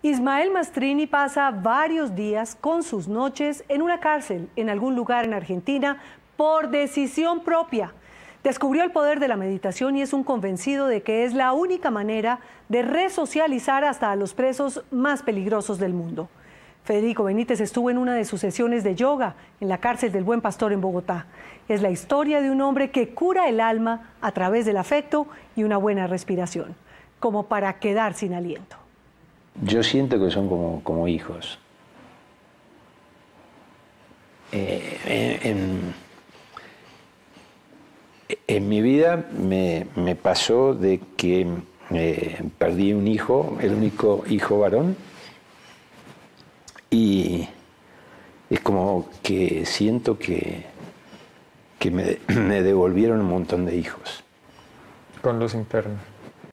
Ismael Mastrini pasa varios días con sus noches en una cárcel en algún lugar en Argentina por decisión propia. Descubrió el poder de la meditación y es un convencido de que es la única manera de resocializar hasta a los presos más peligrosos del mundo. Federico Benítez estuvo en una de sus sesiones de yoga en la cárcel del Buen Pastor en Bogotá. Es la historia de un hombre que cura el alma a través del afecto y una buena respiración, como para quedar sin aliento. Yo siento que son como hijos. En mi vida me pasó de que perdí un hijo, el único hijo varón, y es como que siento que me devolvieron un montón de hijos. Con los internos.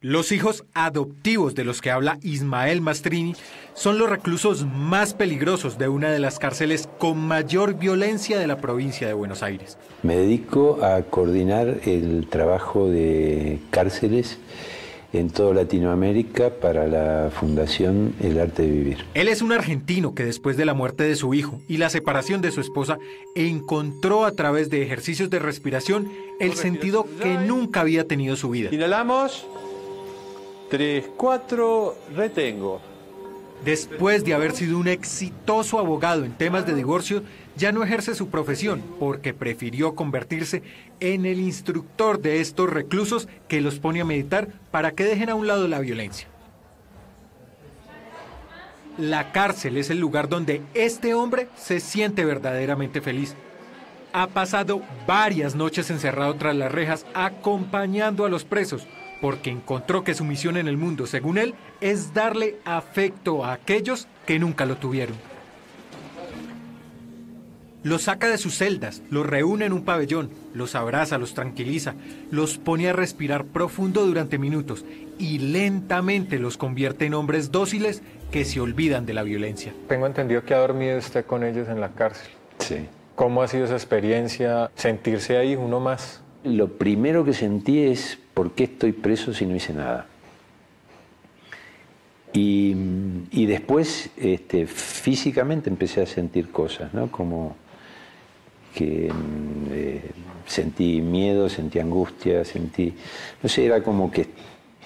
Los hijos adoptivos de los que habla Ismael Mastrini son los reclusos más peligrosos de una de las cárceles con mayor violencia de la provincia de Buenos Aires. Me dedico a coordinar el trabajo de cárceles en toda Latinoamérica para la Fundación El Arte de Vivir. Él es un argentino que después de la muerte de su hijo y la separación de su esposa encontró a través de ejercicios de respiración el sentido que nunca había tenido su vida. Inhalamos. 3, 4, retengo. Después de haber sido un exitoso abogado en temas de divorcio, ya no ejerce su profesión porque prefirió convertirse en el instructor de estos reclusos que los pone a meditar para que dejen a un lado la violencia. La cárcel es el lugar donde este hombre se siente verdaderamente feliz. Ha pasado varias noches encerrado tras las rejas acompañando a los presos, porque encontró que su misión en el mundo, según él, es darle afecto a aquellos que nunca lo tuvieron. Los saca de sus celdas, los reúne en un pabellón, los abraza, los tranquiliza, los pone a respirar profundo durante minutos y lentamente los convierte en hombres dóciles que se olvidan de la violencia. Tengo entendido que ha dormido usted con ellos en la cárcel. Sí. ¿Cómo ha sido esa experiencia, sentirse ahí uno más? Lo primero que sentí es ¿por qué estoy preso si no hice nada? Y después físicamente empecé a sentir cosas, ¿no? Como que sentí miedo, sentí angustia, no sé, era como que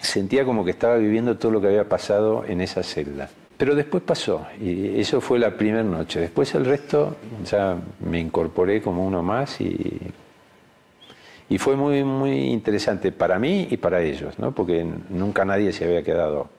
sentía como que estaba viviendo todo lo que había pasado en esa celda. Pero después pasó, y eso fue la primera noche. Después el resto ya me incorporé como uno más y fue muy, muy interesante para mí y para ellos, ¿no? Porque nunca nadie se había quedado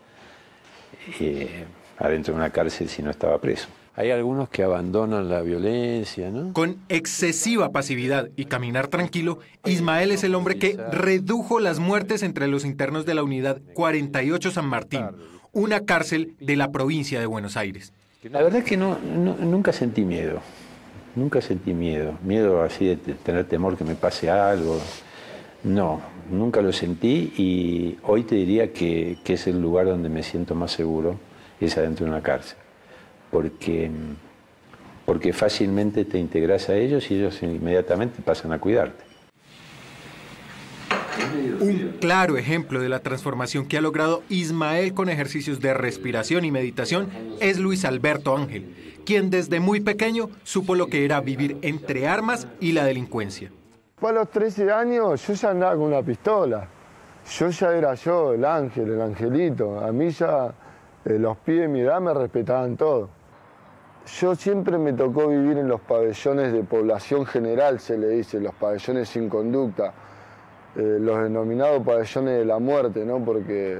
adentro de una cárcel si no estaba preso. Hay algunos que abandonan la violencia, ¿no? Con excesiva pasividad y caminar tranquilo, Ismael es el hombre que redujo las muertes entre los internos de la unidad 48 San Martín, una cárcel de la provincia de Buenos Aires. La verdad es que nunca sentí miedo. Nunca sentí miedo así de tener temor que me pase algo. No, nunca lo sentí y hoy te diría que es el lugar donde me siento más seguro, es adentro de una cárcel. Porque fácilmente te integras a ellos y ellos inmediatamente pasan a cuidarte. Un claro ejemplo de la transformación que ha logrado Ismael con ejercicios de respiración y meditación es Luis Alberto Ángel, quien desde muy pequeño supo lo que era vivir entre armas y la delincuencia. A los 13 años yo ya andaba con una pistola. Yo ya era yo, el ángel, el angelito. A mí ya los pibes de mi edad me respetaban todo. Yo siempre me tocó vivir en los pabellones de población general, se le dice, los pabellones sin conducta. Los denominados pabellones de la muerte, ¿no? Porque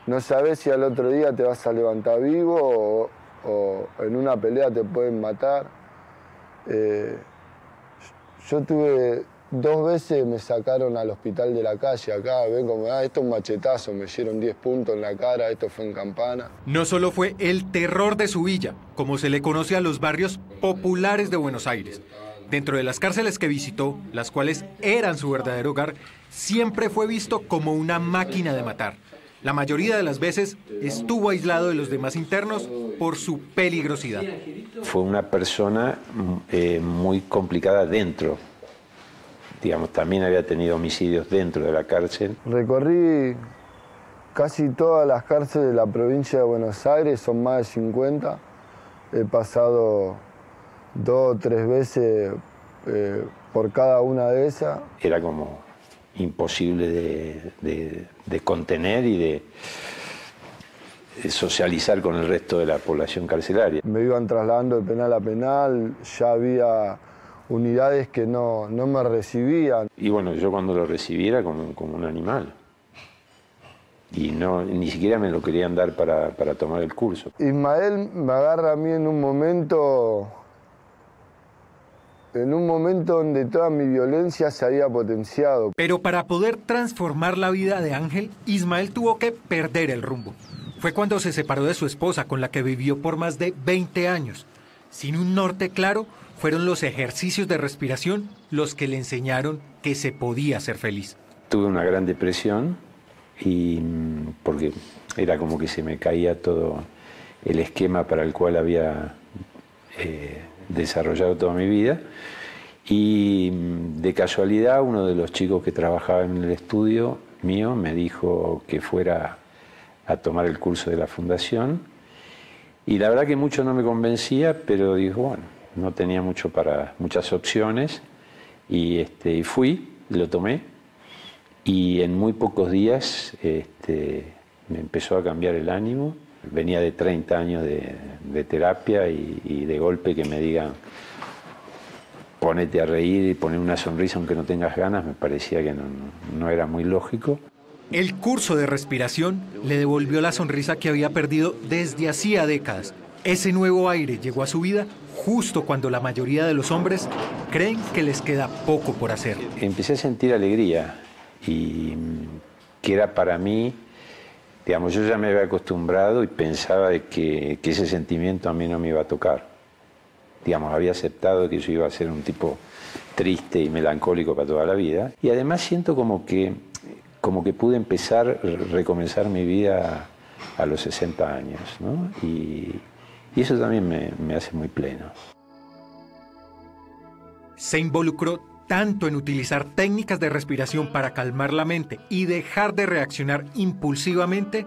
no sabes si al otro día te vas a levantar vivo o en una pelea te pueden matar. Yo tuve 2 veces, me sacaron al hospital de la calle acá, ven como, esto es un machetazo, me dieron 10 puntos en la cara, esto fue en Campana. No solo fue el terror de su villa, como se le conoce a los barrios populares de Buenos Aires. Dentro de las cárceles que visitó, las cuales eran su verdadero hogar, siempre fue visto como una máquina de matar. La mayoría de las veces estuvo aislado de los demás internos por su peligrosidad. Fue una persona muy complicada dentro. Digamos, también había tenido homicidios dentro de la cárcel. Recorrí casi todas las cárceles de la provincia de Buenos Aires, son más de 50. He pasado 2 o 3 veces por cada una de esas. Era como imposible de contener y de socializar con el resto de la población carcelaria. Me iban trasladando de penal a penal, ya había unidades que no me recibían. Y bueno, yo cuando lo recibí era como un animal. Y ni siquiera me lo querían dar para tomar el curso. Ismael me agarra a mí en un momento donde toda mi violencia se había potenciado. Pero para poder transformar la vida de Ángel, Ismael tuvo que perder el rumbo. Fue cuando se separó de su esposa, con la que vivió por más de 20 años. Sin un norte claro, fueron los ejercicios de respiración los que le enseñaron que se podía ser feliz. Tuve una gran depresión porque era como que se me caía todo el esquema para el cual había desarrollado toda mi vida. Y de casualidad uno de los chicos que trabajaba en el estudio mío me dijo que fuera a tomar el curso de la fundación, y la verdad que mucho no me convencía, pero dijo, bueno, no tenía muchas opciones, y fui, lo tomé, y en muy pocos días me empezó a cambiar el ánimo. Venía de 30 años de terapia y de golpe que me digan ponete a reír y poner una sonrisa aunque no tengas ganas, me parecía que no era muy lógico. El curso de respiración le devolvió la sonrisa que había perdido desde hacía décadas. Ese nuevo aire llegó a su vida justo cuando la mayoría de los hombres creen que les queda poco por hacer. Empecé a sentir alegría y que era para mí, digamos, yo ya me había acostumbrado y pensaba de que ese sentimiento a mí no me iba a tocar. Digamos, había aceptado que yo iba a ser un tipo triste y melancólico para toda la vida. Y además siento como que pude recomenzar mi vida a los 60 años, ¿no? Y eso también me hace muy pleno. Se involucró tanto en utilizar técnicas de respiración para calmar la mente y dejar de reaccionar impulsivamente,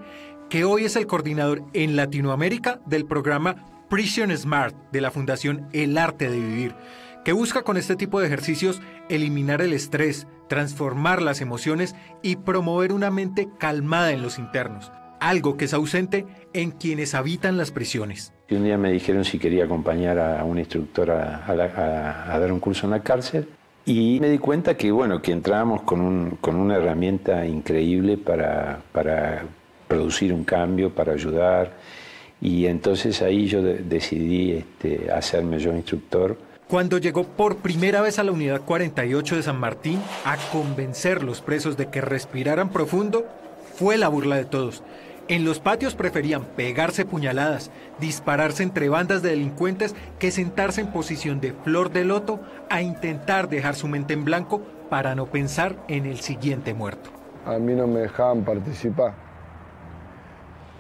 que hoy es el coordinador en Latinoamérica del programa Prison Smart de la Fundación El Arte de Vivir, que busca con este tipo de ejercicios eliminar el estrés, transformar las emociones y promover una mente calmada en los internos, algo que es ausente en quienes habitan las prisiones. Y un día me dijeron si quería acompañar a un instructor a dar un curso en la cárcel, y me di cuenta que, bueno, que entrábamos con una herramienta increíble para producir un cambio, para ayudar, y entonces ahí yo decidí hacerme yo instructor. Cuando llegó por primera vez a la Unidad 48 de San Martín a convencer a los presos de que respiraran profundo, fue la burla de todos. En los patios preferían pegarse puñaladas, dispararse entre bandas de delincuentes que sentarse en posición de flor de loto a intentar dejar su mente en blanco para no pensar en el siguiente muerto. A mí no me dejaban participar.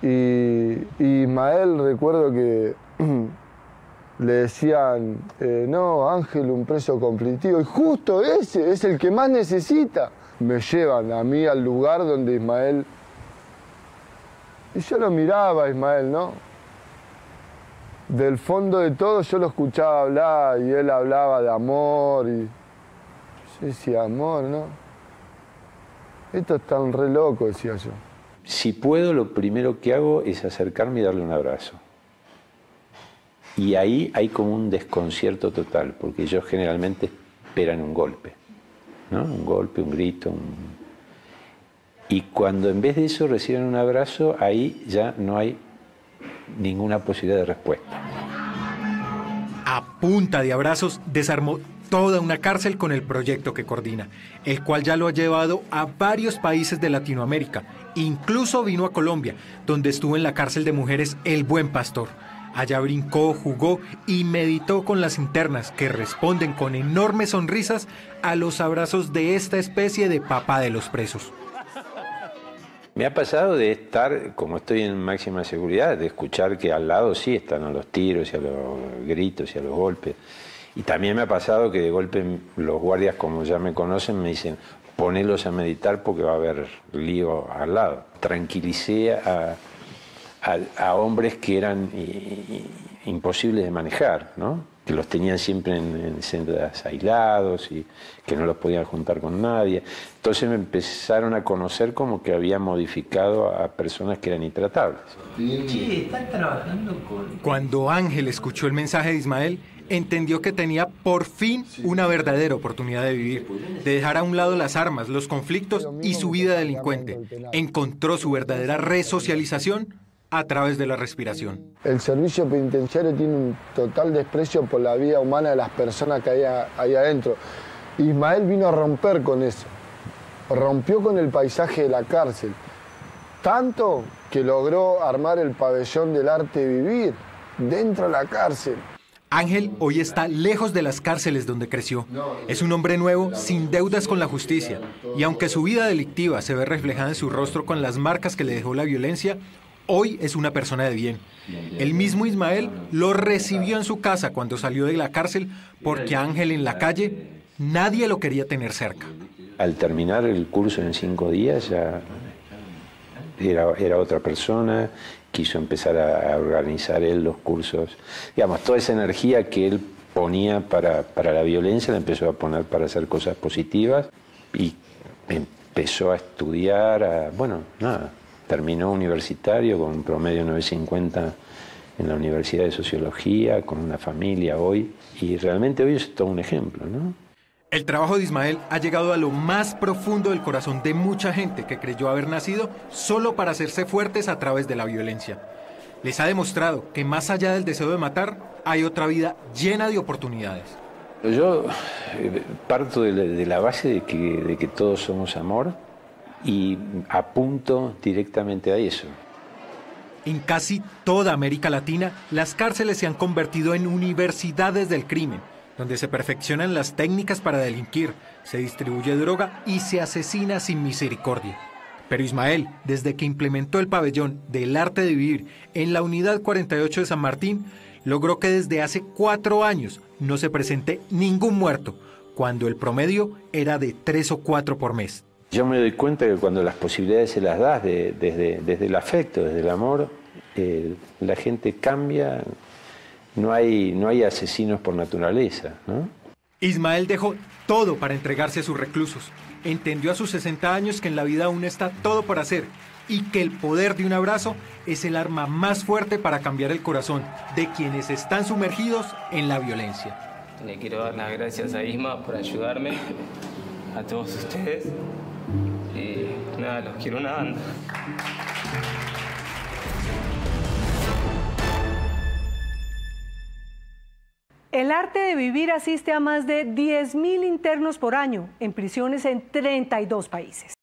Y Ismael, recuerdo que le decían, no, Ángel, un preso conflictivo, y justo ese es el que más necesita. Me llevan a mí al lugar donde Ismael... Y yo lo miraba a Ismael, ¿no? Del fondo de todo yo lo escuchaba hablar y él hablaba de amor y yo decía, amor, ¿no? Esto está un re loco, decía yo. Si puedo, lo primero que hago es acercarme y darle un abrazo. Y ahí hay como un desconcierto total, porque ellos generalmente esperan un golpe, ¿no? Un golpe, un grito, Y cuando en vez de eso reciben un abrazo, ahí ya no hay ninguna posibilidad de respuesta. A punta de abrazos desarmó toda una cárcel con el proyecto que coordina, el cual ya lo ha llevado a varios países de Latinoamérica. Incluso vino a Colombia, donde estuvo en la cárcel de mujeres El Buen Pastor. Allá brincó, jugó y meditó con las internas, que responden con enormes sonrisas a los abrazos de esta especie de papá de los presos. Me ha pasado de estar, como estoy en máxima seguridad, de escuchar que al lado sí están a los tiros y a los gritos y a los golpes. Y también me ha pasado que de golpe los guardias, como ya me conocen, me dicen, ponerlos a meditar porque va a haber lío al lado. Tranquilicé a hombres que eran imposibles de manejar, ¿no? Que los tenían siempre en celdas aislados y que no los podían juntar con nadie. Entonces me empezaron a conocer como que había modificado a personas que eran intratables. Che, están trabajando con... Cuando Ángel escuchó el mensaje de Ismael, entendió que tenía por fin una verdadera oportunidad de vivir, de dejar a un lado las armas, los conflictos y su vida delincuente. Encontró su verdadera resocialización a través de la respiración. El servicio penitenciario tiene un total desprecio por la vida humana de las personas que hay ahí adentro. Ismael vino a romper con eso. Rompió con el paisaje de la cárcel. Tanto que logró armar el pabellón del arte de vivir dentro de la cárcel. Ángel hoy está lejos de las cárceles donde creció. Es un hombre nuevo, sin deudas con la justicia. Y aunque su vida delictiva se ve reflejada en su rostro con las marcas que le dejó la violencia, hoy es una persona de bien. El mismo Ismael lo recibió en su casa cuando salió de la cárcel porque Ángel en la calle nadie lo quería tener cerca. Al terminar el curso en 5 días ya era otra persona, quiso empezar a organizar él los cursos. Digamos, toda esa energía que él ponía para la violencia la empezó a poner para hacer cosas positivas y empezó a estudiar, terminó universitario con un promedio 950 en la Universidad de Sociología, con una familia hoy, y realmente hoy es todo un ejemplo, ¿no? El trabajo de Ismael ha llegado a lo más profundo del corazón de mucha gente que creyó haber nacido solo para hacerse fuertes a través de la violencia. Les ha demostrado que más allá del deseo de matar, hay otra vida llena de oportunidades. Yo parto de la base de que todos somos amor y apunto directamente a eso. En casi toda América Latina, las cárceles se han convertido en universidades del crimen, donde se perfeccionan las técnicas para delinquir, se distribuye droga y se asesina sin misericordia. Pero Ismael, desde que implementó el pabellón del arte de vivir en la Unidad 48 de San Martín, logró que desde hace 4 años no se presente ningún muerto, cuando el promedio era de 3 o 4 por mes. Yo me doy cuenta que cuando las posibilidades se las das desde el afecto, desde el amor, la gente cambia. No hay asesinos por naturaleza, ¿no? Ismael dejó todo para entregarse a sus reclusos. Entendió a sus 60 años que en la vida aún está todo por hacer y que el poder de un abrazo es el arma más fuerte para cambiar el corazón de quienes están sumergidos en la violencia. Le quiero dar las gracias a Isma por ayudarme, a todos ustedes. Y nada, los quiero una banda. El arte de vivir asiste a más de 10.000 internos por año en prisiones en 32 países.